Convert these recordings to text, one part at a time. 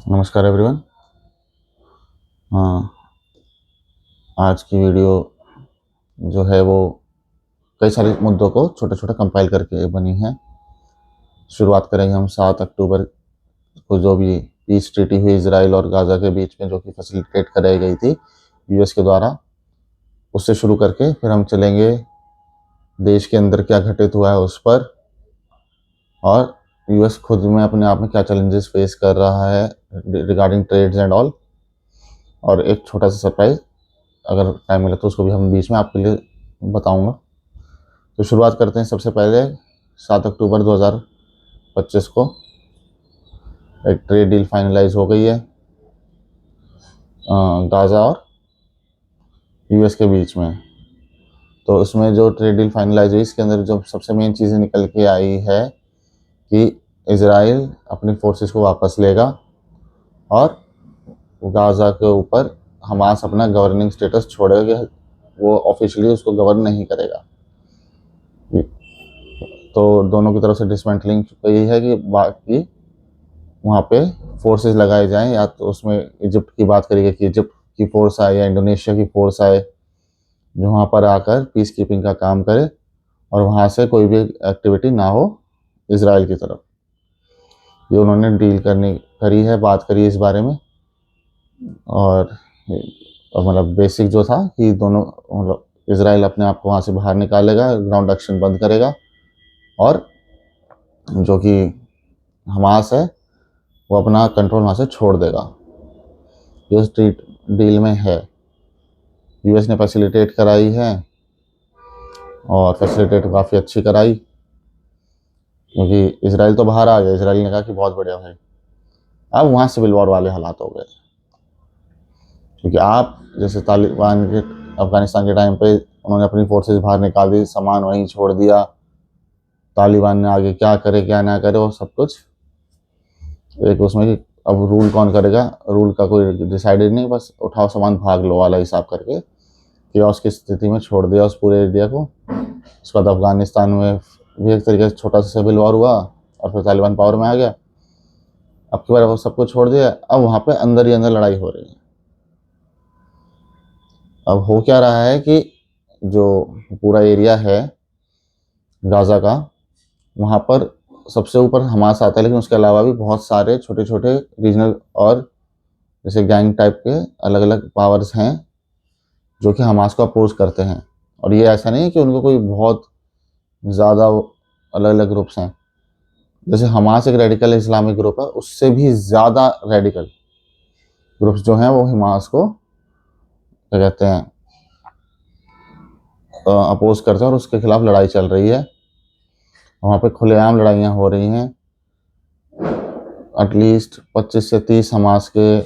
नमस्कार एवरीवन। हाँ, आज की वीडियो जो है वो कई सारे मुद्दों को छोटे छोटे कंपाइल करके बनी है। शुरुआत करेंगे हम 7 अक्टूबर को जो भी पीस ट्रीटी हुई इजराइल और गाज़ा के बीच में, जो कि फैसिलिटेट कराई गई थी यूएस के द्वारा, उससे शुरू करके फिर हम चलेंगे देश के अंदर क्या घटित हुआ है उस पर, और यूएस खुद में अपने आप में क्या चैलेंजेस फेस कर रहा है रिगार्डिंग ट्रेड्स एंड ऑल, और एक छोटा सा सरप्राइज अगर टाइम मिला तो उसको भी हम बीच में आपके लिए बताऊंगा। तो शुरुआत करते हैं। सबसे पहले 7 अक्टूबर 2025 को एक ट्रेड डील फाइनलाइज हो गई है गाज़ा और यूएस के बीच में। तो उसमें जो ट्रेड डील फाइनलाइज हुई, इसके अंदर जो सबसे मेन चीज़ें निकल के आई है कि इजराइल अपनी फोर्सेस को वापस लेगा और गाज़ा के ऊपर हमास अपना गवर्निंग स्टेटस छोड़ेगा, वो ऑफिशियली उसको गवर्न नहीं करेगा। तो दोनों की तरफ से डिसमेंटलिंग यही है कि बाकी वहाँ पे फोर्सेस लगाए जाएं, या तो उसमें इजिप्ट की बात करिए कि इजिप्ट की फोर्स आए या इंडोनेशिया की फोर्स आए जो वहाँ पर आकर पीस कीपिंग का काम करे, और वहाँ से कोई भी एक्टिविटी ना हो इसराइल की तरफ। ये उन्होंने डील करी है, बात करी है इस बारे में। और मतलब बेसिक जो था कि दोनों मतलब इसराइल अपने आप को वहाँ से बाहर निकालेगा, ग्राउंड एक्शन बंद करेगा, और जो कि हमास है वो अपना कंट्रोल वहाँ से छोड़ देगा। ये उस डील में है। यूएस ने फैसिलिटेट कराई है, और फैसिलिटेट काफ़ी अच्छी कराई, क्योंकि इसराइल तो बाहर आ गया। इसराइल ने कहा कि बहुत बढ़िया भाई। अब वहाँ सिविल वॉर वाले हालात हो गए, क्योंकि आप जैसे तालिबान के अफगानिस्तान के टाइम पे उन्होंने अपनी फोर्सेस बाहर निकाल दी, सामान वहीं छोड़ दिया। तालिबान ने आगे क्या करे क्या ना करे वो सब कुछ एक उसमें कि अब रूल कौन करेगा, रूल का कोई डिसाइडेड नहीं, बस उठाओ सामान भाग लो वाला हिसाब करके chaos की स्थिति में छोड़ दिया उस पूरे एरिया को। उसके बाद अफगानिस्तान में भी एक तरीके से छोटा सा सिविल वॉर हुआ, और फिर तालिबान पावर में आ गया। अब की बार वो सब कुछ छोड़ दिया, अब वहाँ पे अंदर ही अंदर लड़ाई हो रही है। अब हो क्या रहा है कि जो पूरा एरिया है गाज़ा का, वहाँ पर सबसे ऊपर हमास आता है, लेकिन उसके अलावा भी बहुत सारे छोटे छोटे रीजनल और जैसे गैंग टाइप के अलग अलग पावर्स हैं जो कि हमास को अपोज करते हैं। और ये ऐसा नहीं है कि उनको कोई बहुत ज़्यादा अलग अलग ग्रुप्स हैं। जैसे हमास एक रेडिकल इस्लामिक ग्रुप है, उससे भी ज़्यादा रेडिकल ग्रुप्स जो हैं वो हमास को क्या कहते हैं अपोज करते हैं, और उसके खिलाफ लड़ाई चल रही है। वहाँ पे खुलेआम लड़ाइयाँ हो रही हैं। एटलीस्ट 25 से 30 हमास के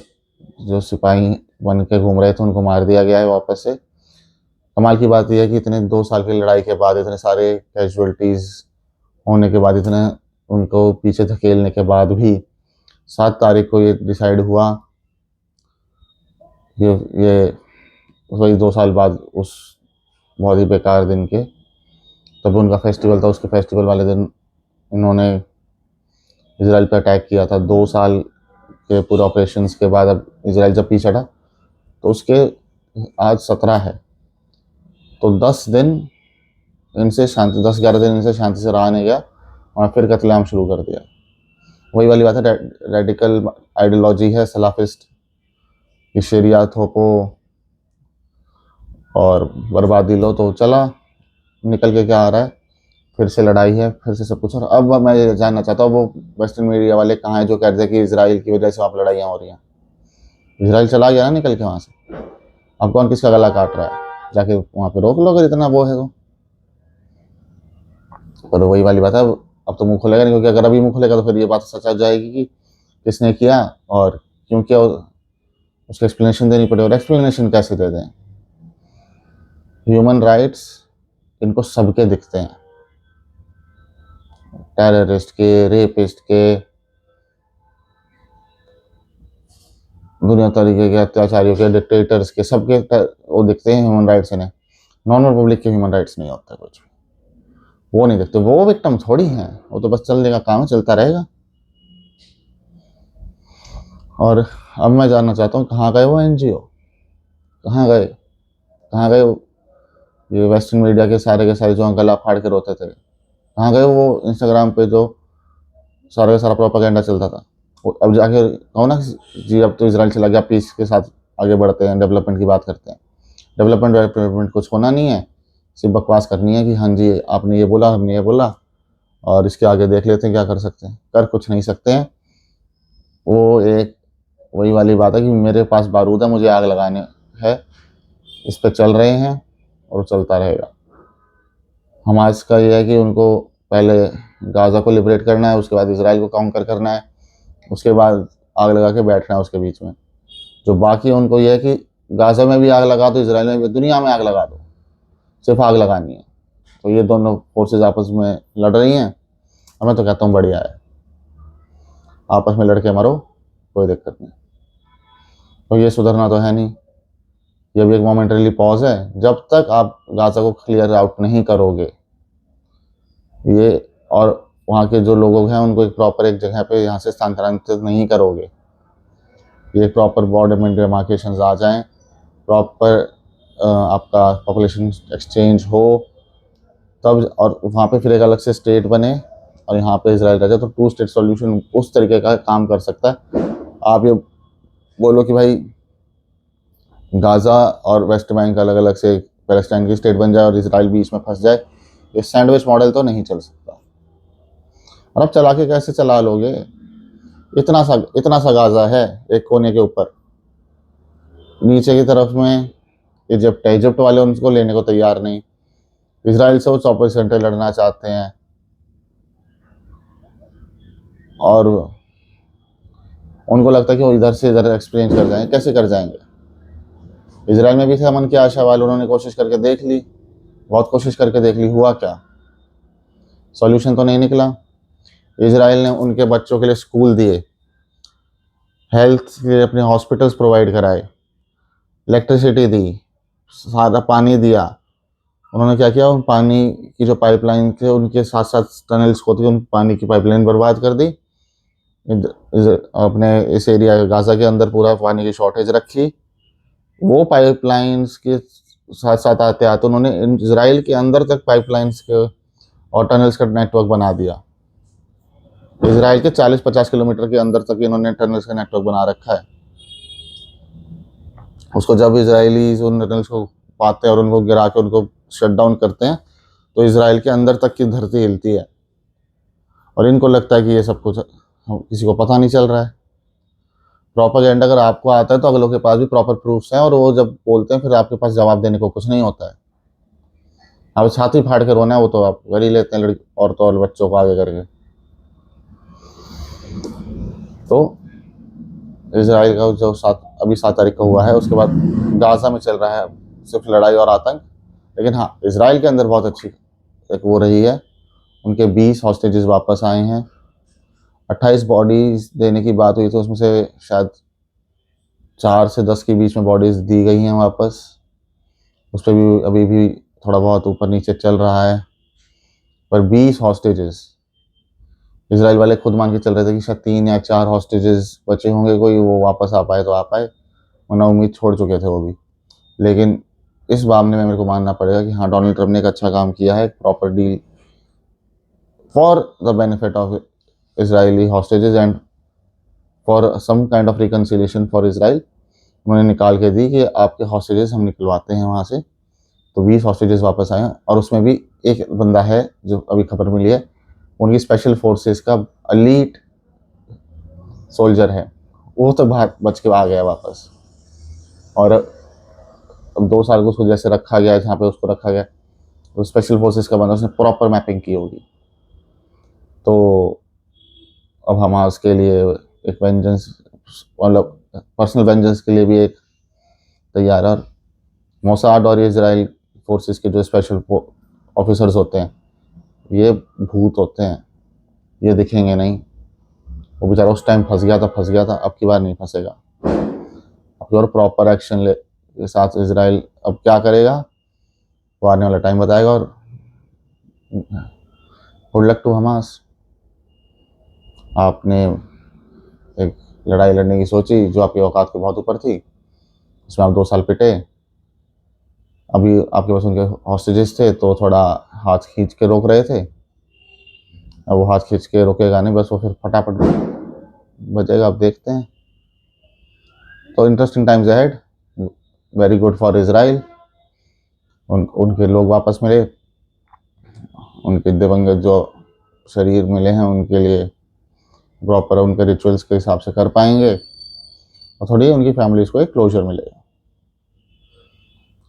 जो सिपाही बन के घूम रहे थे उनको मार दिया गया है वापस से। कमाल की बात यह है कि इतने 2 साल की लड़ाई के बाद, इतने सारे कैजुअलिटीज़ होने के बाद, इतने उनको पीछे धकेलने के बाद भी 7 तारीख को ये डिसाइड हुआ, ये वही 2 साल बाद उस बहुत ही बेकार दिन के, तब उनका फेस्टिवल था, उसके फेस्टिवल वाले दिन इन्होंने इसराइल पे अटैक किया था। 2 साल के पूरे ऑपरेशंस के बाद अब इसराइल जब पीछे हटा, तो उसके आज 17 है, तो 10 दिन इनसे शांति, 10-11 दिन इनसे शांति से रहा नहीं गया, और फिर कत्लेआम शुरू कर दिया। वही वाली बात है, रेडिकल आइडियोलॉजी है सलाफिस्ट कि शरिया थोपो और बर्बादी लो, तो चला निकल के क्या आ रहा है, फिर से लड़ाई है, फिर से सब कुछ। और अब मैं ये जानना चाहता हूँ वो वेस्टर्न मीडिया वाले कहाँ हैं जो कहते हैं कि इसराइल की वजह से वहाँ पर लड़ाइयाँ हो रही हैं। इसराइल चला गया ना निकल के वहाँ से, अब कौन किसका गला काट रहा है? जाके वहाँ पे रोक लो अगर इतना वो है तो। पर वही वाली बात है, अब तो मुंह खुलेगा नहीं, क्योंकि अगर अभी मुंह खुलेगा तो फिर ये बात सच आ जाएगी कि किसने किया और क्यों किया, उसका एक्सप्लेनेशन देनी पड़ेगी। और एक्सप्लेनेशन कैसे दे दें? ह्यूमन राइट्स इनको सबके दिखते हैं, टेररिस्ट के, रेपिस्ट के, दुनिया तरीके के अत्याचारियों के, डिक्टेटर्स के, सबके वो दिखते हैं ह्यूमन राइट्स इन्हें। नॉर्मल पब्लिक के ह्यूमन राइट्स नहीं होते कुछ, वो नहीं दिखते। वो विक्टिम थोड़ी हैं, वो तो बस चलने का काम है, चलता रहेगा। और अब मैं जानना चाहता हूँ कहाँ गए वो एनजीओ, कहाँ गए, कहाँ गए ये वेस्टर्न मीडिया के सारे जो गला फाड़ के रोते थे, कहाँ गए वो इंस्टाग्राम पे जो सारा का सारा प्रोपागेंडा चलता था। अब जाके कहो ना जी अब तो इसराइल चला गया, पीस के साथ आगे बढ़ते हैं, डेवलपमेंट की बात करते हैं। डेवलपमेंट कुछ होना नहीं है, सिर्फ बकवास करनी है कि हाँ जी आपने ये बोला, हमने ये बोला, और इसके आगे देख लेते हैं क्या कर सकते हैं। कर कुछ नहीं सकते हैं। वो एक वही वाली बात है कि मेरे पास बारूद है, मुझे आग लगाने है, इस पर चल रहे हैं और चलता रहेगा। हमास का ये है कि उनको पहले गाज़ा को लिबरेट करना है, उसके बाद इसराइल को काउंटर करना है, उसके बाद आग लगा के बैठना है उसके बीच में। जो बाकी है उनको ये है कि गाज़ा में भी आग लगा दो, इसराइल में भी, दुनिया में आग लगा दो, सिर्फ आग लगानी है। तो ये दोनों फोर्सेज आपस में लड़ रही हैं, और मैं तो कहता हूँ बढ़िया है, आपस में लड़के मरो, कोई दिक्कत नहीं। तो ये सुधरना तो है नहीं, ये भी एक मोमेंटरीली पॉज है। जब तक आप गाज़ा को क्लियर आउट नहीं करोगे ये, और वहाँ के जो लोग हैं उनको एक प्रॉपर एक जगह पे यहाँ से स्थानांतरित नहीं करोगे, ये प्रॉपर बॉर्डर में डिमार्केशन आ जाएं, प्रॉपर आपका पॉपुलेशन एक्सचेंज हो तब, और वहाँ पे फिर एक अलग से स्टेट बने और यहाँ पे इसराइल रह जाए, तो टू स्टेट सॉल्यूशन उस तरीके का काम कर सकता है। आप ये बोलो कि भाई गाज़ा और वेस्ट बैंक अलग अलग से पैलेस्टाइन की स्टेट बन जाए और इसराइल बीच में फंस जाए, ये सैंडविच मॉडल तो नहीं चल सकता। और अब चला के कैसे चला लोगे, इतना सा गाज़ा है एक कोने के ऊपर, नीचे की तरफ में इजिप्ट है, इजिप्ट वाले उनको लेने को तैयार नहीं, इसराइल से वो 100% लड़ना चाहते हैं, और उनको लगता है कि वो इधर से इधर एक्सचेंज कर जाएंगे। कैसे कर जाएंगे? इसराइल में भी थे अमन के आशा वाले, उन्होंने कोशिश करके देख ली, बहुत कोशिश करके देख ली, हुआ क्या, सॉल्यूशन तो नहीं निकला। इसराइल ने उनके बच्चों के लिए स्कूल दिए, हेल्थ के अपने हॉस्पिटल्स प्रोवाइड कराए, इलेक्ट्रिसिटी दी, सारा पानी दिया। उन्होंने क्या किया, उन पानी की जो पाइपलाइन थे उनके साथ साथ टनल्स को थी, उन पानी की पाइपलाइन बर्बाद कर दी। अपने इस एरिया गाज़ा के अंदर पूरा पानी की शॉर्टेज रखी। वो पाइपलाइंस के साथ साथ आते आते उन्होंने इसराइल के अंदर तक पाइपलाइंस के और टनल्स का नेटवर्क बना दिया। इसराइल के 40-50 किलोमीटर के अंदर तक इन्होंने टनल्स का नेटवर्क बना रखा है। उसको जब इसराइली उन टनल्स को पाते हैं और उनको गिरा के उनको शट डाउन करते हैं, तो इसराइल के अंदर तक की धरती हिलती है, और इनको लगता है कि ये सब कुछ किसी को पता नहीं चल रहा है। प्रोपेगेंडा अगर आपको आता है तो अगलों के पास भी प्रॉपर प्रूफ्स हैं, और वो जब बोलते हैं फिर आपके पास जवाब देने को कुछ नहीं होता है। अब छाती फाड़ के रोना है वो तो आप कर ही लेते हैं, लड़की औरतों और बच्चों को आगे करके। तो इसराइल का जो अभी 7 तारीख को हुआ है, उसके बाद गाजा में चल रहा है सिर्फ लड़ाई और आतंक। लेकिन हाँ, इसराइल के अंदर बहुत अच्छी एक वो रही है, उनके 20 हॉस्टेजेस वापस आए हैं। 28 बॉडीज देने की बात हुई थी, उसमें से शायद 4 से 10 के बीच में बॉडीज दी गई हैं वापस। उस पर भी अभी भी थोड़ा बहुत ऊपर नीचे चल रहा है, पर 20 हॉस्टेजेस इसराइल वाले खुद मान के चल रहे थे कि शायद 3 या 4 हॉस्टेजेस बचे होंगे, कोई वो वापस आ पाए तो आ पाए, वरना उम्मीद छोड़ चुके थे वो भी। लेकिन इस मामले में मेरे को मानना पड़ेगा कि हाँ, डोनाल्ड ट्रंप ने एक अच्छा काम किया है, proper deal for the benefit of Israeli hostages and for some kind of reconciliation for Israel. उन्होंने निकाल के दी कि आपके हॉस्टेजेस हम निकलवाते हैं वहाँ से। तो 20 हॉस्टेजेस वापस आए हैं, और उसमें भी एक बंदा है जो अभी खबर मिली है, उनकी स्पेशल फोर्सेस का एलीट सोल्जर है, वो तो बाहर बच के आ गया वापस। और अब 2 साल को उसको जैसे रखा गया है जहाँ पे उसको रखा गया, तो स्पेशल फोर्सेस का बंदा, उसने प्रॉपर मैपिंग की होगी। तो अब हमास के लिए एक वेंजेंस, मतलब पर्सनल वेंजेंस के लिए भी एक तैयार है। और मोसाद और इजराइल फोर्सेस के जो स्पेशल ऑफिसर्स होते हैं, ये भूत होते हैं, ये दिखेंगे नहीं। वो बेचारा उस टाइम फंस गया था, अब की बार नहीं फंसेगा। अब और प्रॉपर एक्शन ले के साथ इसराइल अब क्या करेगा वो आने वाला टाइम बताएगा। और गुड लक टू हमास, आपने एक लड़ाई लड़ने की सोची जो आपकी औकात के बहुत ऊपर थी, उसमें आप 2 साल पिटे। अभी आपके पास उनके हॉस्टेजेस थे तो थोड़ा हाथ खींच के रोक रहे थे, अब वो हाथ खींच के रोकेगा नहीं, बस वो फिर फटाफट बजेगा। अब देखते हैं। तो interesting times ahead, very good for Israel. उनके लोग वापस मिले, उनके दिवंगत जो शरीर मिले हैं उनके लिए प्रॉपर उनके रिचुअल्स के हिसाब से कर पाएंगे, और थोड़ी उनकी फैमिलीज को एक क्लोजर मिलेगा।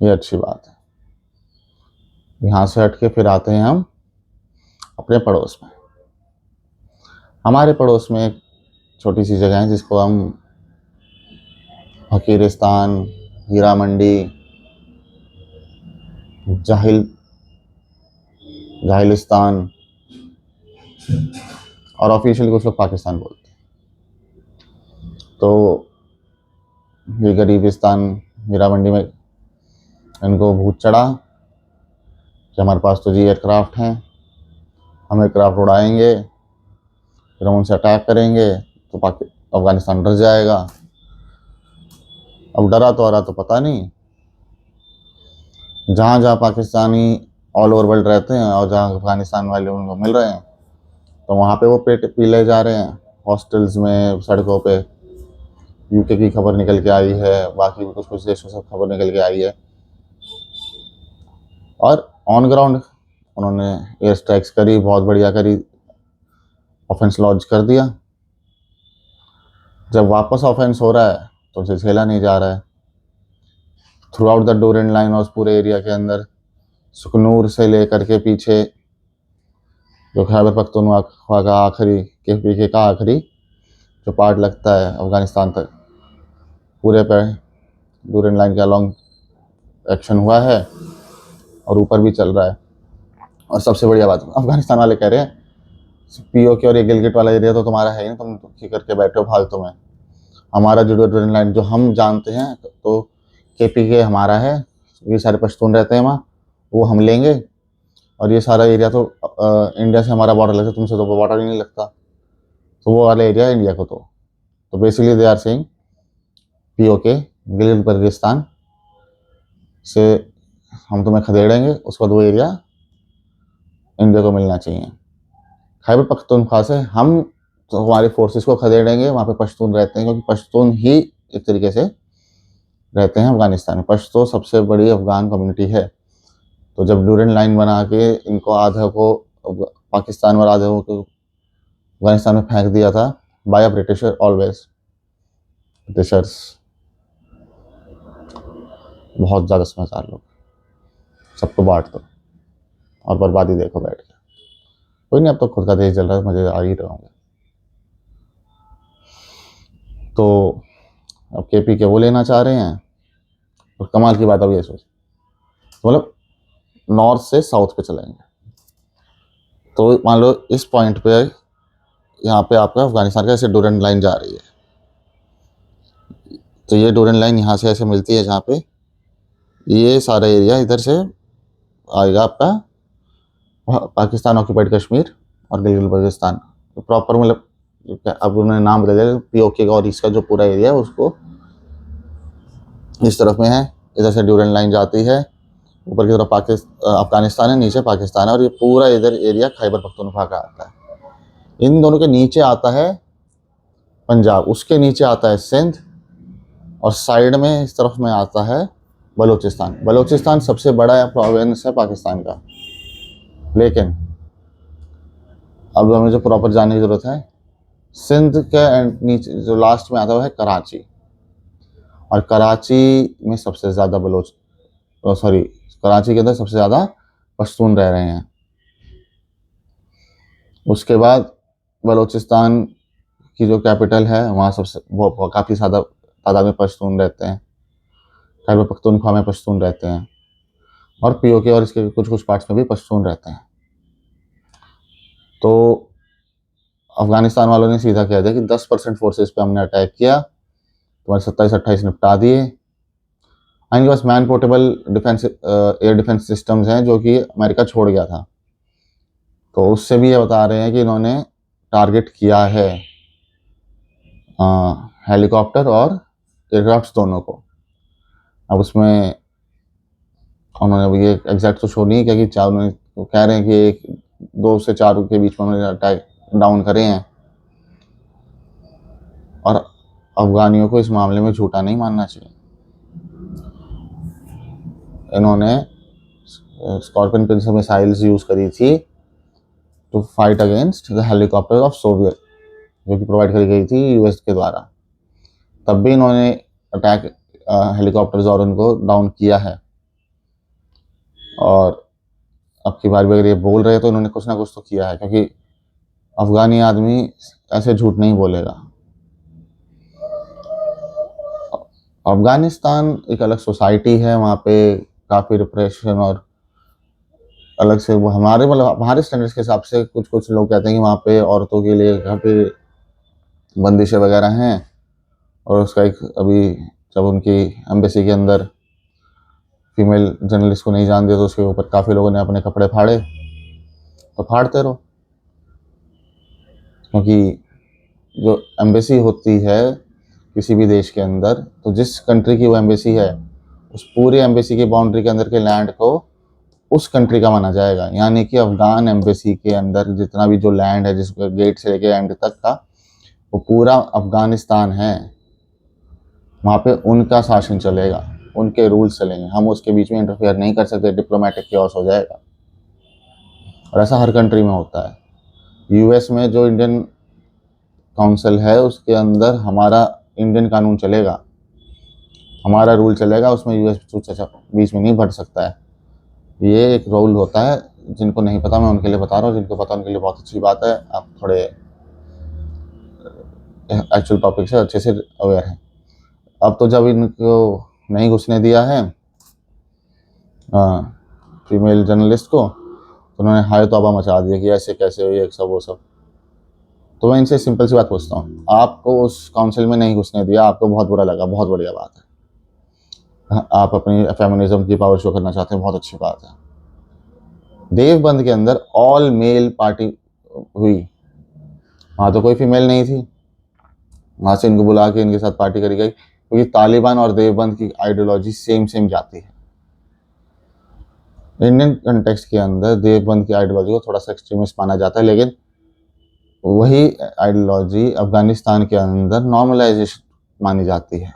ये अच्छी बात है। यहाँ से हट के फिर आते हैं हम अपने पड़ोस में। हमारे पड़ोस में एक छोटी सी जगह है जिसको हम फकीरिस्तान, हीरा मंडी, जाहिलिस्तान और ऑफिशियली कुछ लोग पाकिस्तान बोलते हैं। तो ये गरीबिस्तान, हीरा मंडी में इनको भूत चढ़ा कि हमारे पास तो जी एयरक्राफ्ट हैं, हम एयरक्राफ्ट उड़ाएंगे, फिर हम उनसे अटैक करेंगे तो अफगानिस्तान डर जाएगा। अब डरा तो आ रहा तो पता नहीं, जहाँ जहाँ पाकिस्तानी ऑल ओवर वर्ल्ड रहते हैं और जहाँ अफगानिस्तान वाले उनको मिल रहे हैं तो वहाँ पे वो पेट पी ले जा रहे हैं, हॉस्टल्स में, सड़कों पे। यूके की खबर निकल के आई है, बाकी भी कुछ कुछ देशों से खबर निकल के आई है, और ऑन ग्राउंड उन्होंने एयर स्ट्राइक्स करी, बहुत बढ़िया करी, ऑफेंस लॉन्च कर दिया। जब वापस ऑफेंस हो रहा है तो उसे झेला नहीं जा रहा है। Through out the Durant line और उस पूरे एरिया के अंदर, सुकनूर से लेकर के पीछे जो खैबर पख्तूनख्वा का आखिरी, केपीके का आखिरी जो पार्ट लगता है अफगानिस्तान तक, पूरे पे डोरेंट लाइन के अलॉन्ग एक्शन हुआ है और ऊपर भी चल रहा है। और सबसे बढ़िया बात, अफगानिस्तान वाले कह रहे हैं पीओके और ये गिलगिट वाला एरिया तो तुम्हारा है ही नहीं, तुम दुखी करके बैठे हो फालतू में। हमारा जो डोरेंट लाइन जो हम जानते हैं तो केपीके हमारा है, ये सारे पश्तून रहते हैं वहाँ, वो हम लेंगे। और ये सारा एरिया तो इंडिया से हमारा बॉर्डर लगता है, तुमसे तो बॉर्डर ही नहीं लगता, तो वो वाला एरिया इंडिया को। तो basically they are saying PoK, Gilgit Baltistan से हम तुम्हें खदेड़ेंगे, उसके बाद वो एरिया इंडिया को मिलना चाहिए। खैबर पख्तूनख्वा से हम तो हमारी फोर्सेस को खदेड़ेंगे, वहाँ पे पश्तून रहते हैं, क्योंकि पश्तून ही एक तरीके से रहते हैं अफगानिस्तान में। पश्तो सबसे बड़ी अफगान कम्युनिटी है। तो जब डोरेंट लाइन बना के इनको आधा को पाकिस्तान और आधे को अफगानिस्तान में फेंक दिया था बाय ब्रिटिशर, ऑलवेज ब्रिटिशर्स, बहुत ज़्यादा समझदार लोग, सबको बांट दो और बर्बादी देखो बैठ के। कोई नहीं, अब तो खुद का देश जल रहा है, मजे आ ही रहोगे। तो अब केपीके वो लेना चाह रहे हैं, और कमाल की बात अब ये सोच, मतलब नॉर्थ से साउथ पे चलेंगे। तो मान लो इस पॉइंट पे यहाँ पे आपका अफगानिस्तान का ऐसे डोरेंट लाइन जा रही है, तो ये डोरेंट लाइन यहाँ से ऐसे मिलती है, जहाँ पे ये सारा एरिया इधर से आएगा आपका पाकिस्तान ऑक्यूपाइड कश्मीर और गिलगित बल्तिस्तान। तो प्रॉपर मतलब अब उन्होंने नाम बदल दिया, पीओके का और इसका जो पूरा एरिया है उसको इस तरफ में है, इधर से डोरेंट लाइन जाती है, ऊपर की तरफ अफगानिस्तान है, नीचे पाकिस्तान है, और ये पूरा इधर एरिया खैबर पख्तूनख्वा का आता है। इन दोनों के नीचे आता है पंजाब, उसके नीचे आता है सिंध, और साइड में इस तरफ में आता है बलूचिस्तान। बलूचिस्तान सबसे बड़ा प्रोविंस है पाकिस्तान का, लेकिन अब हमें जो प्रॉपर जानने की जरूरत है, सिंध के नीचे जो लास्ट में आता है वो है कराची, और कराची में सबसे ज़्यादा कराची के अंदर सबसे ज़्यादा पश्तून रह रहे हैं। उसके बाद बलूचिस्तान की जो कैपिटल है वहाँ सबसे वो काफ़ी ज़्यादा तादाद में पश्तून रहते हैं, खैबर पख्तूनख्वा में पश्तून रहते हैं, और पीओके और इसके कुछ कुछ पार्ट्स में भी पश्तून रहते हैं। तो अफगानिस्तान वालों ने सीधा कह दिया कि 10% फोर्सेस पे हमने अटैक किया, तुम्हारे 27-28 निपटा दिए। इनके पास man portable defence air defence systems हैं जो कि अमेरिका छोड़ गया था, तो उससे भी ये बता रहे हैं कि इन्होंने टारगेट किया है हेलीकॉप्टर और एयरक्राफ्ट दोनों को। अब उसमें उन्होंने ये एग्जैक्ट तो शो नहीं किया कि चार, उन्होंने कह रहे हैं कि एक 2 से 4 के बीच में उन्होंने अटैक डाउन करे हैं। और अफगानियों को इस मामले में झूठा नहीं मानना चाहिए। इन्होंने स्कॉर्पियन प्रिंस मिसाइल्स यूज़ करी थी to fight against the helicopter of Soviet, जो कि प्रोवाइड करी गई थी यूएस के द्वारा। तब भी इन्होंने अटैक हेलीकॉप्टर्स और उनको डाउन किया है। और अब की बार भी अगर ये बोल रहे हैं तो इन्होंने कुछ ना कुछ तो किया है, क्योंकि अफगानी आदमी ऐसे झूठ नहीं बोलेगा। अफगानिस्तान एक अलग सोसाइटी है, वहाँ पे काफ़ी रिप्रेशन और अलग से वो हमारे मतलब हमारे स्टैंडर्ड्स के हिसाब से कुछ कुछ लोग कहते हैं कि वहाँ पे औरतों के लिए काफ़ी बंदिशें वगैरह हैं। और उसका एक अभी जब उनकी एम्बेसी के अंदर फीमेल जर्नलिस्ट को नहीं जान दिया तो उसके ऊपर काफ़ी लोगों ने अपने कपड़े फाड़े। तो फाड़ते रहो, क्योंकि जो एम्बेसी होती है किसी भी देश के अंदर, तो जिस कंट्री की वो एम्बेसी है उस पूरी एम्बेसी की बाउंड्री के अंदर के लैंड को उस कंट्री का माना जाएगा। यानी कि अफगान एम्बेसी के अंदर जितना भी जो लैंड है, जिसको गेट से लेके एंड तक का, वो पूरा अफगानिस्तान है। वहाँ पे उनका शासन चलेगा, उनके रूल्स चलेंगे, हम उसके बीच में इंटरफेयर नहीं कर सकते, डिप्लोमेटिक केओस हो जाएगा। और ऐसा हर कंट्री में होता है। यूएस में जो इंडियन काउंसिल है उसके अंदर हमारा इंडियन कानून चलेगा, हमारा रूल चलेगा, उसमें यूएस बीच में नहीं बढ़ सकता है। ये एक रूल होता है। जिनको नहीं पता मैं उनके लिए बता रहा हूँ, जिनको पता उनके लिए बहुत अच्छी बात है, आप थोड़े एक्चुअल टॉपिक से अच्छे से अवेयर हैं। अब तो जब इनको नहीं घुसने दिया है फीमेल जर्नलिस्ट को, तो उन्होंने हाय तौबा मचा दिया कि ऐसे कैसे हो, ये सब वो सब। तो मैं इनसे सिंपल सी बात पूछता हूँ, आपको उस काउंसिल में नहीं घुसने दिया, आपको बहुत बुरा लगा, बहुत बढ़िया बात है। आप अपनी फेमिनिज्म की पावर शो करना चाहते हैं, बहुत अच्छी बात है। देवबंद के अंदर ऑल मेल पार्टी हुई, वहाँ तो कोई फीमेल नहीं थी। वहाँ से इनको बुला के इनके साथ पार्टी करी गई, क्योंकि तालिबान और देवबंद की आइडियोलॉजी सेम जाती है। इंडियन कंटेक्स्ट के अंदर देवबंद की आइडियोलॉजी को थोड़ा सा एक्सट्रीमिस्ट माना जाता है, लेकिन वही आइडियोलॉजी अफगानिस्तान के अंदर नॉर्मलाइजेशन मानी जाती है,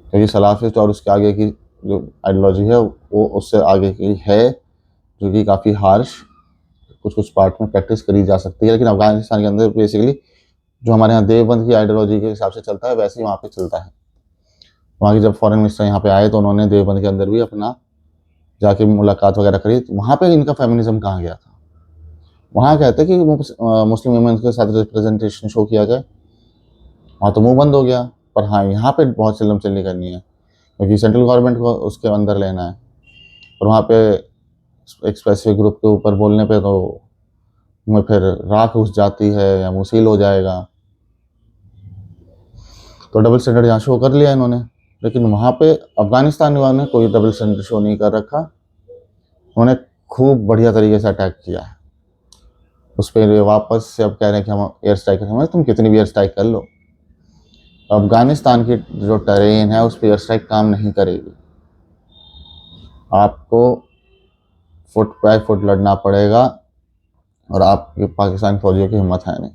क्योंकि सलाफिस्ट और उसके आगे की जो आइडियोलॉजी है वो उससे आगे की है, जो कि काफ़ी हार्श कुछ कुछ पार्ट में प्रैक्टिस करी जा सकती है। लेकिन अफगानिस्तान के अंदर बेसिकली जो हमारे यहाँ देवबंद की आइडियोलॉजी के हिसाब से चलता है वैसे ही वहाँ पे चलता है। वहाँ की जब फॉरेन मिनिस्टर यहाँ पे आए तो उन्होंने देवबंद के अंदर भी अपना जाके मुलाकात वगैरह करी, तो वहाँ पे इनका फेमिनिज्म कहाँ गया था। वहाँ कहते हैं कि मुस्लिम वुमेन के साथ रिप्रेजेंटेशन शो किया जाए, वहाँ तो मुंह बंद हो गया। पर हाँ, यहाँ पे बहुत चिल्लम चिल्ली करनी है, क्योंकि सेंट्रल गवर्नमेंट को उसके अंदर लेना है। और वहाँ पे एक स्पेसिफिक ग्रुप के ऊपर बोलने पे तो में फिर राख घुस जाती है या मुसील हो जाएगा। तो डबल स्टैंडर्ड यहाँ शो कर लिया इन्होंने, लेकिन वहाँ पे अफगानिस्तान वालों ने कोई डबल स्टैंडर्ड शो नहीं कर रखा। उन्होंने खूब बढ़िया तरीके से अटैक किया है उस पर। वापस से अब कह रहे हैं कि हम एयर स्ट्राइक करेंगे। तुम कितनी भी एयर स्ट्राइक कर लो, अफगानिस्तान की जो टेरेन है उस पर एयर स्ट्राइक काम नहीं करेगी। आपको फुट बाय फुट लड़ना पड़ेगा, और आपके पाकिस्तान फौजियों की हिम्मत है नहीं।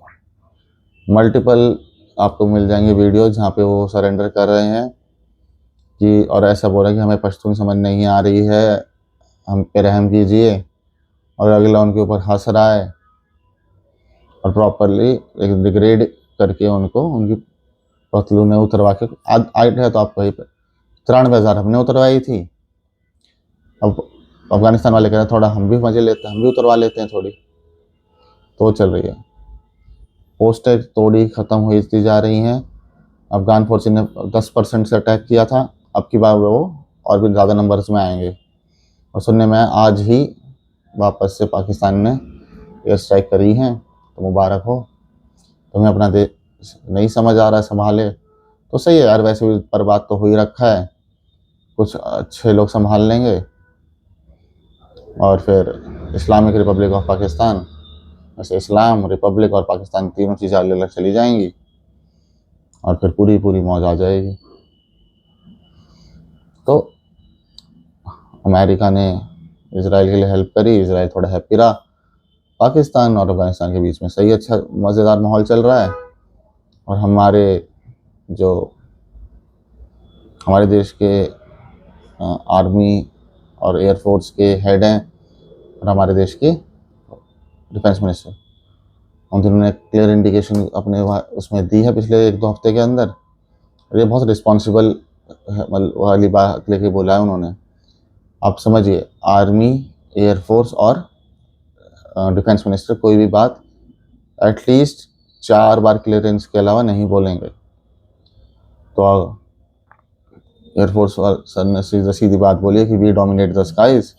मल्टीपल आपको मिल जाएंगे वीडियो जहाँ पे वो सरेंडर कर रहे हैं कि, और ऐसा बोल रहे हैं कि हमें पश्तून समझ नहीं आ रही है, हम पे रहम कीजिए, और अगला उनके ऊपर हंस रहा है और प्रॉपरली एक डिग्रेड करके उनको उनकी पतलूनें उतरवा के आइट है। तो आप वहीं पर 93,000 हमने उतरवाई थी। अब अफगानिस्तान वाले कह रहे हैं थोड़ा हम भी मजे लेते हैं, हम भी उतरवा लेते हैं थोड़ी। तो चल रही है, पोस्टें तोड़ी ख़त्म हुई जा रही हैं। अफगान फोर्स ने 10% से अटैक किया था, अब की बार वो और भी ज़्यादा नंबर्स में आएंगे। और सुनने में आज ही वापस से पाकिस्तान ने एयर स्ट्राइक करी हैं, तो मुबारक हो। तुम्हें अपना देश नहीं समझ आ रहा है, संभाले तो सही है यार। वैसे भी पर बात तो हो ही रखा है, कुछ अच्छे लोग संभाल लेंगे, और फिर इस्लामिक रिपब्लिक ऑफ पाकिस्तान, वैसे इस्लाम, रिपब्लिक और पाकिस्तान तीनों चीज़ें अलग अलग चली जाएंगी। और फिर पूरी पूरी मौज आ जाएगी। तो अमेरिका ने इसराइल के लिए हेल्प करी, इसराइल थोड़ा हैप्पी रहा। पाकिस्तान और अफगानिस्तान के बीच में सही अच्छा मज़ेदार माहौल चल रहा है। और जो हमारे देश के आर्मी और एयरफोर्स के हेड हैं और हमारे देश के डिफेंस मिनिस्टर, उन दोनों ने क्लियर इंडिकेशन अपने उसमें दी है पिछले 1-2 हफ्ते के अंदर। और ये बहुत रिस्पॉन्सिबल वाली बात लेके बोला है उन्होंने। आप समझिए, आर्मी, एयरफोर्स और डिफेंस मिनिस्टर कोई भी बात एटलीस्ट 4 बार क्लियरेंस के अलावा नहीं बोलेंगे। तो एयरफोर्स सर ने सीधी बात बोली है कि वी डोमिनेट द स्काइज,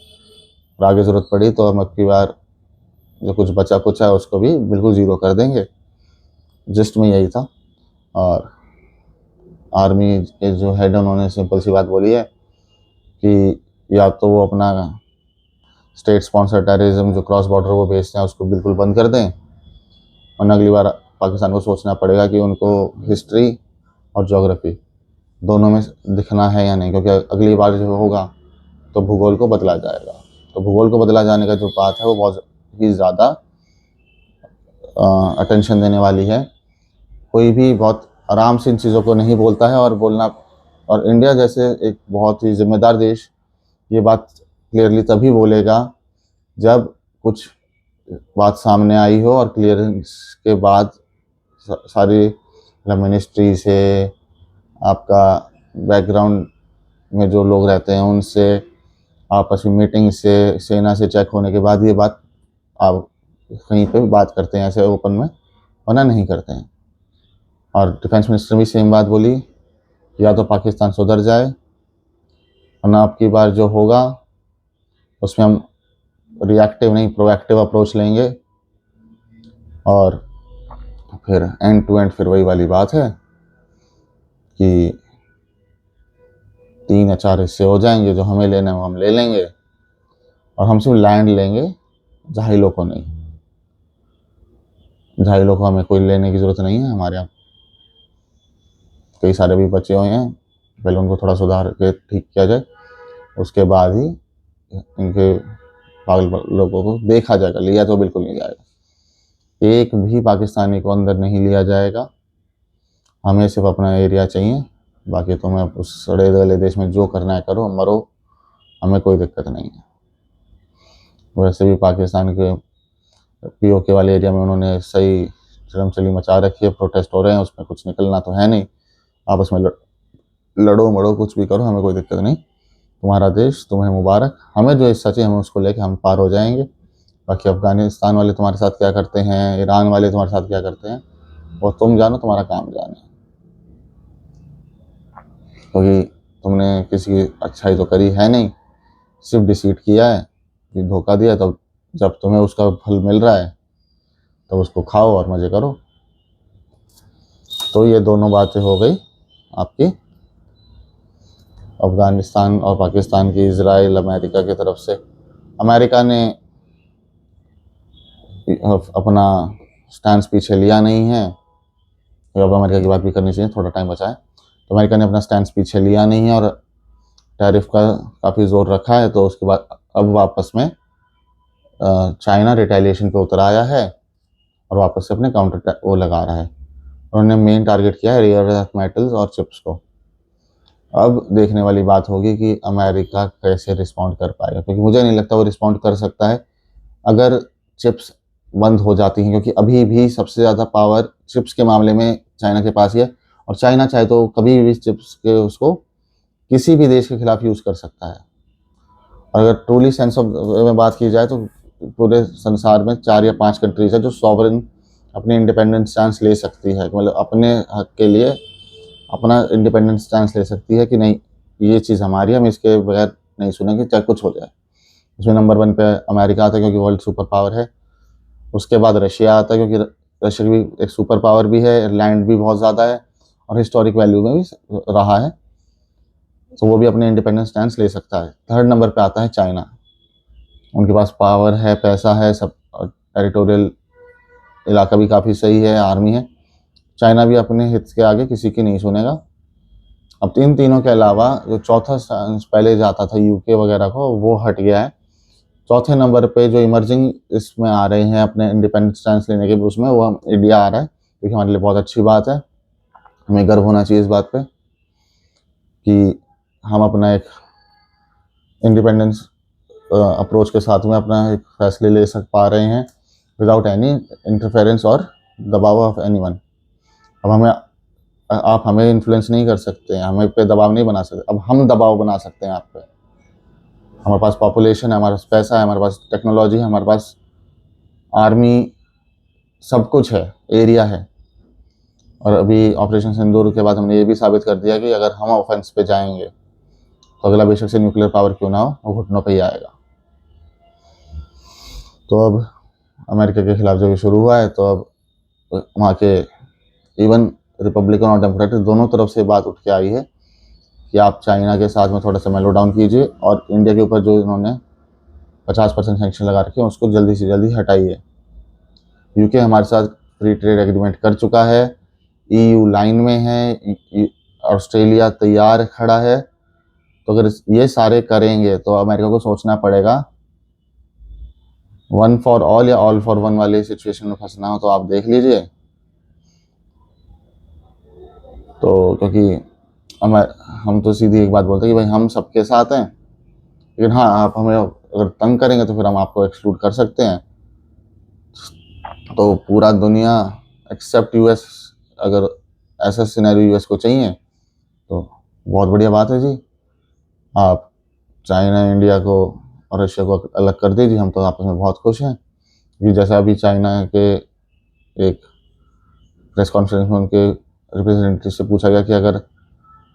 और आगे ज़रूरत पड़ी तो हम अब की बार जो कुछ बचा कुछ है उसको भी बिल्कुल ज़ीरो कर देंगे। जस्ट में यही था। और आर्मी के जो हेड, उन्होंने सिंपल सी बात बोली है कि या तो वो अपना स्टेट स्पॉन्सर टेररिज्म जो क्रॉस बॉर्डर वो भेजते हैं उसको बिल्कुल बंद कर दें, वरना अगली बार पाकिस्तान को सोचना पड़ेगा कि उनको हिस्ट्री और ज्योग्राफी दोनों में दिखना है या नहीं, क्योंकि अगली बार जो होगा तो भूगोल को बदला जाएगा। तो भूगोल को बदला जाने का जो बात है वो बहुत ही ज़्यादा अटेंशन देने वाली है। कोई भी बहुत आराम से इन चीज़ों को नहीं बोलता है और इंडिया जैसे एक बहुत ही जिम्मेदार देश ये बात क्लियरली तभी बोलेगा जब कुछ बात सामने आई हो और क्लियरेंस के बाद सारी मिनिस्ट्री से, आपका बैकग्राउंड में जो लोग रहते हैं उनसे, आपस में मीटिंग से, सेना से चेक होने के बाद ये बात आप कहीं पे बात करते हैं ऐसे ओपन में, वरना नहीं करते हैं। और डिफेंस मिनिस्टर भी सेम बात बोली, या तो पाकिस्तान सुधर जाए, वरना अब की बार जो होगा उसमें हम रिएक्टिव नहीं प्रोएक्टिव अप्रोच लेंगे। और फिर एंड टू एंड फिर वही वाली बात है कि 3 या 4 हिस्से हो जाएंगे, जो हमें लेना है वो हम ले लेंगे, और हम सिर्फ लैंड लेंगे, जहाइलों को नहीं। जहाइलों को हमें कोई लेने की ज़रूरत नहीं है। हमारे यहाँ कई सारे भी बचे हुए हैं, पहले उनको थोड़ा सुधार के ठीक किया जाए, उसके बाद ही इनके पागल लोगों को देखा जाएगा। लिया तो बिल्कुल नहीं जाएगा, एक भी पाकिस्तानी को अंदर नहीं लिया जाएगा। हमें सिर्फ अपना एरिया चाहिए, बाकी तुम्हें उस सड़े गले देश में जो करना है करो, मरो, हमें कोई दिक्कत नहीं है। वैसे भी पाकिस्तान के पीओके वाले एरिया में उन्होंने सही चरमचली मचा रखी है, प्रोटेस्ट हो रहे हैं, उसमें कुछ निकलना तो है नहीं। आपस में लड़ो मड़ो, कुछ भी करो, हमें कोई दिक्कत नहीं। तुम्हारा देश, तुम्हें मुबारक। हमें जो हिस्सा चाहिए हमें उसको लेके हम पार हो जाएंगे। बाकी अफगानिस्तान वाले तुम्हारे साथ क्या करते हैं, ईरान वाले तुम्हारे साथ क्या करते हैं, वो तुम जानो, तुम्हारा काम जाने। क्योंकि तुमने किसी की अच्छाई तो करी है नहीं, सिर्फ डिसीट किया है, कि धोखा दिया। तो जब तुम्हें उसका फल मिल रहा है तो उसको खाओ और मज़े करो। तो ये दोनों बातें हो गई आपकी अफ़गानिस्तान और पाकिस्तान की, इजराइल अमेरिका की तरफ से। अमेरिका ने अपना स्टैंड पीछे लिया नहीं है। अब अमेरिका की बात भी करनी चाहिए, थोड़ा टाइम बचा है। तो अमेरिका ने अपना स्टैंड पीछे लिया नहीं है और टैरिफ का काफ़ी ज़ोर रखा है। तो उसके बाद अब वापस में चाइना रिटेलिएशन पे उतर आया है और वापस से अपने काउंटर वो लगा रहा है। उन्होंने मेन टारगेट किया है रेयर अर्थ मेटल्स और चिप्स को। अब देखने वाली बात होगी कि अमेरिका कैसे रिस्पॉन्ड कर पाएगा, क्योंकि मुझे नहीं लगता वो रिस्पॉन्ड कर सकता है अगर चिप्स बंद हो जाती हैं, क्योंकि अभी भी सबसे ज़्यादा पावर चिप्स के मामले में चाइना के पास ही है। और चाइना चाहे तो कभी भी चिप्स के उसको किसी भी देश के खिलाफ यूज़ कर सकता है। और अगर ट्रूली सेंस ऑफ में बात की जाए तो पूरे संसार में 4 या 5 कंट्रीज है जो सॉवरेन अपनी इंडिपेंडेंट स्टैंस ले सकती है, मतलब अपने हक के लिए अपना इंडिपेंडेंट स्टैंस ले सकती है कि नहीं, ये चीज़ हमारी है, हम इसके बगैर नहीं सुनेंगे चाहे कुछ हो जाए। उसमें नंबर 1 पे अमेरिका आता है, क्योंकि वर्ल्ड सुपर पावर है। उसके बाद रशिया आता है, क्योंकि रशिया भी एक सुपर पावर भी है, लैंड भी बहुत ज़्यादा है और हिस्टोरिक वैल्यू में भी रहा है, तो वो भी अपने इंडिपेंडेंस स्टैंड ले सकता है। 3rd नंबर पे आता है चाइना। उनके पास पावर है, पैसा है, सब टेरिटोरियल इलाका भी काफ़ी सही है, आर्मी है। चाइना भी अपने हित के आगे किसी की नहीं सुनेगा। अब इन तीनों के अलावा जो चौथा स्टांस पहले जाता था यूके वगैरह को, वो हट गया है। चौथे नंबर पे जो इमर्जिंग इसमें आ रहे हैं अपने इंडिपेंडेंट स्टैंड लेने के, उसमें वो हम इंडिया आ रहा है, क्योंकि हमारे लिए बहुत अच्छी बात है। हमें गर्व होना चाहिए इस बात पे कि हम अपना एक इंडिपेंडेंस अप्रोच के साथ में अपना एक फैसले ले पा रहे हैं विदाउट एनी इंटरफेरेंस और दबाव ऑफ एनीवन। अब आप हमें इन्फ्लुएंस नहीं कर सकते हैं, हमें पे दबाव नहीं बना सकते। अब हम दबाव बना सकते हैं आप पे। हमारे पास पॉपुलेशन है, हमारे पास पैसा है, हमारे पास टेक्नोलॉजी है, हमारे पास आर्मी, सब कुछ है, एरिया है। और अभी ऑपरेशन सिंदूर के बाद हमने ये भी साबित कर दिया कि अगर हम ऑफेंस पे जाएंगे तो अगला बेशक से न्यूक्लियर पावर क्यों ना हो, वो घुटनों पे ही आएगा। तो अब अमेरिका के खिलाफ जब ये शुरू हुआ है, तो अब वहाँ के इवन रिपब्लिकन और डेमोक्रेटिक दोनों तरफ से बात उठ के आई है कि आप चाइना के साथ में थोड़ा सा मेलो डाउन कीजिए और इंडिया के ऊपर जो इन्होंने 50% सैंक्शन लगा रखे हैं उसको जल्दी से जल्दी हटाइए। यूके हमारे साथ फ्री ट्रेड एग्रीमेंट कर चुका है, ईयू लाइन में है, ऑस्ट्रेलिया तैयार खड़ा है। तो अगर ये सारे करेंगे तो अमेरिका को सोचना पड़ेगा, वन फॉर ऑल या ऑल फॉर वन वाले सिचुएशन में फंसना हो तो आप देख लीजिए। तो क्योंकि हम तो सीधी एक बात बोलते हैं कि भाई हम सबके साथ हैं, लेकिन हाँ आप हमें अगर तंग करेंगे तो फिर हम आपको एक्सक्लूड कर सकते हैं। तो पूरा दुनिया एक्सेप्ट यूएस, अगर ऐसा सिनेरियो यूएस को चाहिए तो बहुत बढ़िया बात है जी। आप चाइना, इंडिया को और रशिया को अलग कर दीजिए, हम तो आपस में बहुत खुश हैं। क्योंकि जैसा अभी चाइना के एक प्रेस कॉन्फ्रेंस में उनके रिप्रेजेंटेटिव से पूछा गया कि अगर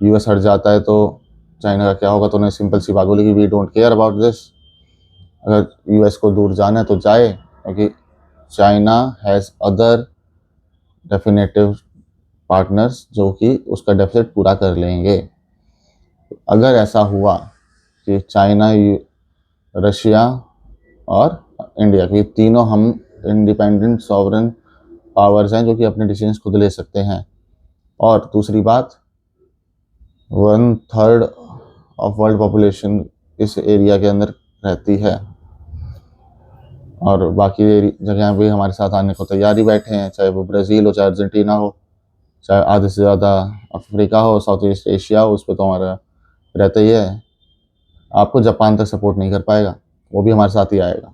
यूएस हट जाता है तो चाइना का क्या होगा, तो उन्हें सिंपल सी बात बोली कि we don't care about this. अगर यूएस को दूर जाना है तो जाए, क्योंकि China has other definitive partners जो कि उसका डेफिसिट पूरा कर लेंगे। अगर ऐसा हुआ कि चाइना, रशिया और इंडिया की तीनों हम इंडिपेंडेंट सॉवरेन पावर्स हैं जो कि अपने डिसीजंस खुद ले सकते हैं। और दूसरी बात, 1/3 ऑफ वर्ल्ड पॉपुलेशन इस एरिया के अंदर रहती है और बाकी जगह भी हमारे साथ आने को तैयार ही बैठे हैं, चाहे वो ब्राज़ील हो, चाहे अर्जेंटीना हो, चाहे आधे से ज़्यादा अफ्रीका हो, साउथ ईस्ट एशिया हो, उस पर तो हमारा रहता ही है। आपको जापान तक सपोर्ट नहीं कर पाएगा, वो भी हमारे साथ ही आएगा।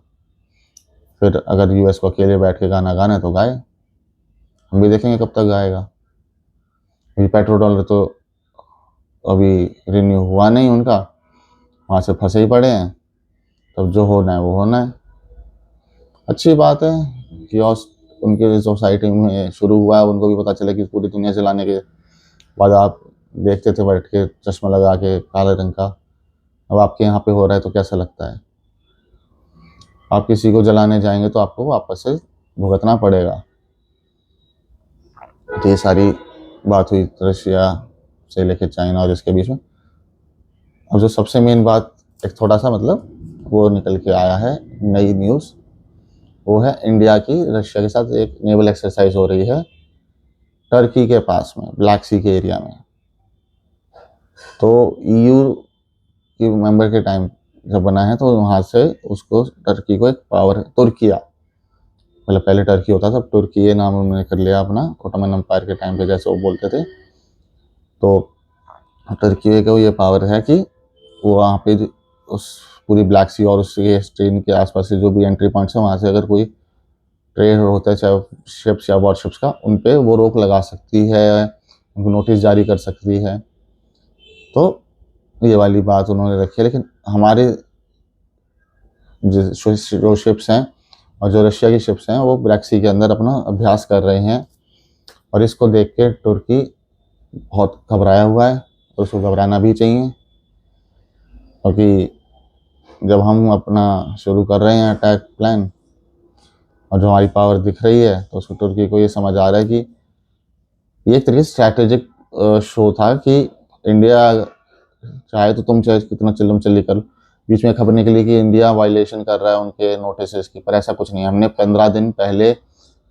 फिर अगर यूएस को अकेले बैठ के गाना गाना है तो गाए, हम भी देखेंगे कब तक गाएगा। अभी पेट्रो डॉलर तो अभी रिन्यू हुआ नहीं उनका, वहाँ से फंसे ही पड़े हैं। तब जो होना है वो होना है। अच्छी बात है कि उनके सोसाइटी में शुरू हुआ है, उनको भी पता चला कि पूरी दुनिया चलाने के बाद आप देखते थे बैठ के चश्मा लगा के काले रंग का, अब आपके यहाँ पे हो रहा है तो कैसा लगता है। आप किसी को जलाने जाएंगे तो आपको वापस से भुगतना पड़ेगा। तो ये सारी बात हुई रशिया से लेके चाइना और इसके बीच में। और जो सबसे मेन बात, एक थोड़ा सा मतलब वो निकल के आया है नई न्यूज़, वो है इंडिया की रशिया के साथ एक नेवल एक्सरसाइज हो रही है टर्की के पास में, ब्लैक सी के एरिया में। तो ईयू की मेंबर के टाइम जब बना है तो वहाँ से उसको टर्की को एक पावर, तुर्किया, मतलब पहले टर्की होता था, अब तुर्की ये नाम उन्होंने कर लिया अपना, ओटोमन एम्पायर के टाइम पे जैसे वो बोलते थे। तो टर्की को ये पावर है कि वो वहाँ पे उस पूरी ब्लैक सी और उसके स्ट्रीम के आसपास से जो भी एंट्री पॉइंट्स हैं वहाँ से अगर कोई ट्रेड होता है, चाहे शिप्स या वॉरशिप्स का, उन पे वो रोक लगा सकती है, उनको नोटिस जारी कर सकती है। तो ये वाली बात उन्होंने रखी है। लेकिन हमारे जो शिप्स हैं और जो रशिया की शिप्स हैं वो ब्लैक सी के अंदर अपना अभ्यास कर रहे हैं, और इसको देख के तुर्की बहुत घबराया हुआ है और उसको घबराना भी चाहिए। क्योंकि जब हम अपना शुरू कर रहे हैं अटैक प्लान और जो हमारी पावर दिख रही है, तो उसको तुर्की को ये समझ आ रहा है कि ये एक तरीके से स्ट्रैटेजिक शो था कि इंडिया चाहे तो तुम चाहे कितना चिल्लम चिल्ली कर, बीच में खबर निकली कि इंडिया वायलेशन कर रहा है उनके नोटिस की, पर ऐसा कुछ नहीं है। हमने 15 दिन पहले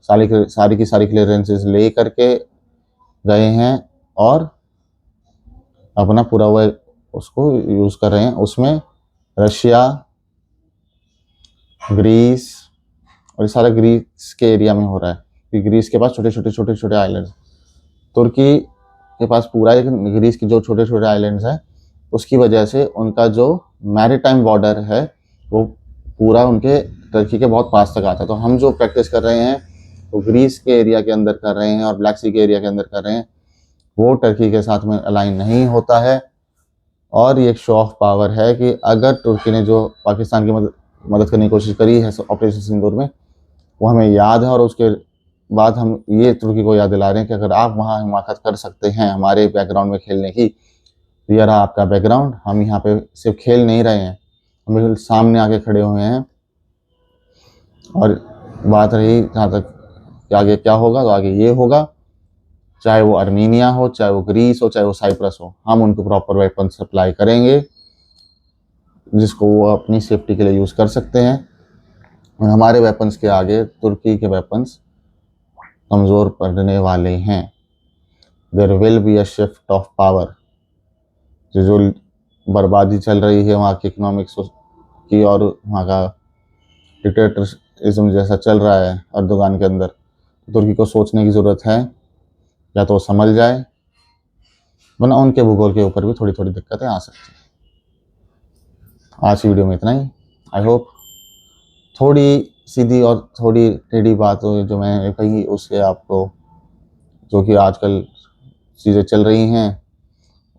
सारी की सारी क्लियरेंसेस ले करके गए हैं और अपना पूरा वो उसको यूज़ कर रहे हैं। उसमें रशिया, ग्रीस, और ये सारा ग्रीस के एरिया में हो रहा है क्योंकि ग्रीस के पास छोटे छोटे आइलैंड, तुर्की के पास पूरा, लेकिन ग्रीस की जो छोटे छोटे आइलैंड्स हैं उसकी वजह से उनका जो मैरीटाइम बॉर्डर है वो पूरा उनके टर्की के बहुत पास तक आता है। तो हम जो प्रैक्टिस कर रहे हैं वो ग्रीस के एरिया के अंदर कर रहे हैं और ब्लैक सी के एरिया के अंदर कर रहे हैं, वो टर्की के साथ में अलाइन नहीं होता है। और ये एक शो ऑफ पावर है कि अगर तुर्की ने जो पाकिस्तान की मदद करने की कोशिश करी है ऑपरेशन सिंदूर में, वो हमें याद है, और उसके बाद हम ये तुर्की को याद दिला रहे हैं कि अगर आप वहाँ हिमाकत कर सकते हैं हमारे बैकग्राउंड में खेलने की, तो ये रहा आपका बैकग्राउंड। हम यहाँ पे सिर्फ खेल नहीं रहे हैं, हम बिल्कुल सामने आके खड़े हुए हैं। और बात रही जहाँ तक कि आगे क्या होगा, तो आगे ये होगा, चाहे वो अर्मीनिया हो, चाहे वो ग्रीस हो, चाहे वो साइप्रस हो, हम उनको प्रॉपर वेपन सप्लाई करेंगे जिसको वो अपनी सेफ्टी के लिए यूज़ कर सकते हैं। और हमारे वेपन्स के आगे तुर्की के वेपन्स कमज़ोर पड़ने वाले हैं। There will be a shift of power. जो बर्बादी चल रही है वहाँ की इकोनॉमिक्स की और वहाँ का डिक्टेटरिज्म जैसा चल रहा है अर्दोगान के अंदर, तुर्की को सोचने की ज़रूरत है, या तो संभल जाए, वरना उनके भूगोल के ऊपर भी थोड़ी थोड़ी दिक्कतें आ सकती हैं। आज की वीडियो में इतना ही। आई होप थोड़ी सीधी और थोड़ी टेढ़ी बात जो मैंने कही उससे आपको, जो कि आजकल चीज़ें चल रही हैं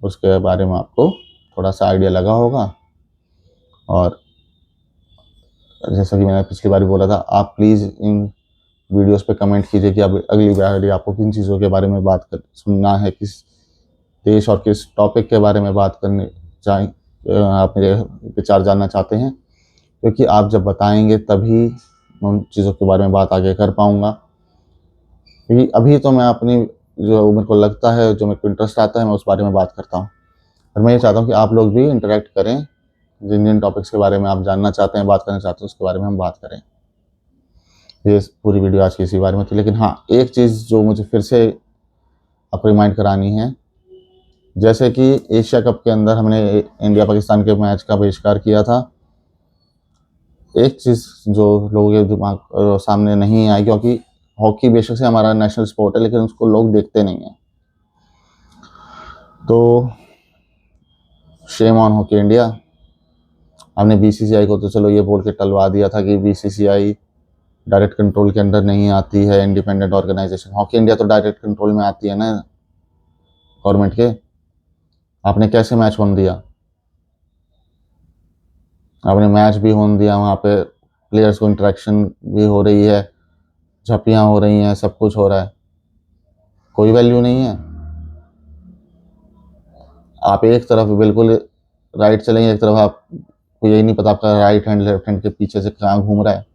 उसके बारे में आपको थोड़ा सा आइडिया लगा होगा। और जैसा कि मैंने पिछली बार बोला था, आप प्लीज़ इन वीडियोस पे कमेंट कीजिए कि अब अगली बार आपको किन चीज़ों के बारे में बात कर सुनना है, किस देश और किस टॉपिक के बारे में बात करने चाहें, आप मेरे विचार जानना चाहते हैं, क्योंकि आप जब बताएंगे तभी उन चीज़ों के बारे में बात आगे कर पाऊँगा। क्योंकि अभी तो मैं अपनी जो मेरे को लगता है, जो मेरे को इंटरेस्ट आता है, मैं उस बारे में बात करता हूँ। और मैं ये चाहता हूँ कि आप लोग भी इंटरेक्ट करें, जिन जिन टॉपिक्स के बारे में आप जानना चाहते हैं, बात करना चाहते हैं, उसके बारे में हम बात करें। ये पूरी वीडियो आज की इसी बारे में थी। लेकिन हाँ, एक चीज़ जो मुझे फिर से आपको रिमाइंड करानी है, जैसे कि एशिया कप के अंदर हमने इंडिया पाकिस्तान के मैच का बहिष्कार किया था, एक चीज़ जो लोगों के दिमाग सामने नहीं आई, क्योंकि हॉकी बेशक से हमारा नेशनल स्पोर्ट है लेकिन उसको लोग देखते नहीं हैं, तो शेम ऑन हॉकी इंडिया। हमने बीसीसीआई को तो चलो ये बोल के टलवा दिया था कि बीसीसीआई डायरेक्ट कंट्रोल के अंदर नहीं आती है, इंडिपेंडेंट ऑर्गेनाइजेशन। हॉकी इंडिया तो डायरेक्ट कंट्रोल में आती है ना गवर्नमेंट के। आपने कैसे मैच होने दिया? आपने मैच भी होने दिया, वहाँ पे प्लेयर्स को इंटरेक्शन भी हो रही है, झपियाँ हो रही हैं, सब कुछ हो रहा है, कोई वैल्यू नहीं है। आप एक तरफ बिल्कुल राइट चलेंगे, एक तरफ आपको यही नहीं पता आपका राइट हैंड लेफ्ट हैंड के पीछे से कहाँ घूम रहा है।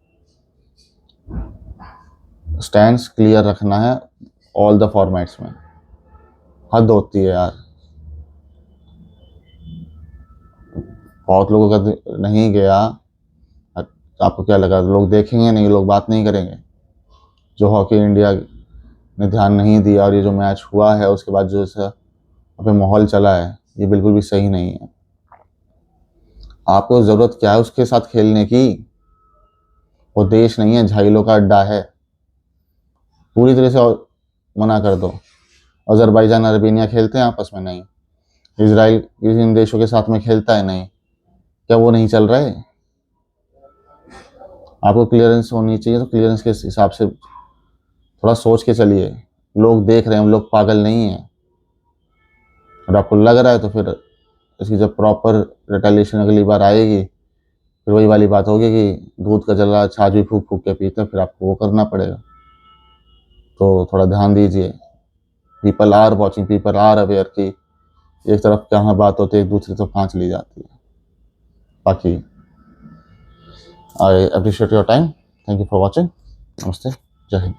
स्टैंड्स क्लियर रखना है ऑल द फॉर्मेट्स में। हद होती है यार, बहुत लोगों का नहीं गया। आपको क्या लगा लोग देखेंगे नहीं, लोग बात नहीं करेंगे? जो हॉकी इंडिया ने ध्यान नहीं दिया और ये जो मैच हुआ है उसके बाद जो पे माहौल चला है, ये बिल्कुल भी सही नहीं है। आपको ज़रूरत क्या है उसके साथ खेलने की? वो देश नहीं है, झाइलों का अड्डा है। पूरी तरह से मना कर दो। अजरबैजान अर्मेनिया खेलते हैं आपस में? नहीं। इजराइल इन देशों के साथ में खेलता है? नहीं। क्या वो नहीं चल रहा है? आपको क्लियरेंस होनी चाहिए, तो क्लियरेंस के हिसाब से थोड़ा सोच के चलिए। लोग देख रहे हैं, हम लोग पागल नहीं हैं। और आपको लग रहा है तो फिर इसकी जब प्रॉपर रिटेलिएशन अगली बार आएगी, फिर वही वाली बात होगी कि दूध का जला छाछ भी फूक फूक के पीते, फिर आपको वो करना पड़ेगा। तो थोड़ा ध्यान दीजिए। People are watching, people are aware कि एक तरफ कहाँ बात होती है, एक दूसरी तरफ कहाँ चली जाती है। बाकी I appreciate your time. Thank you for watching. नमस्ते, जय हिंद।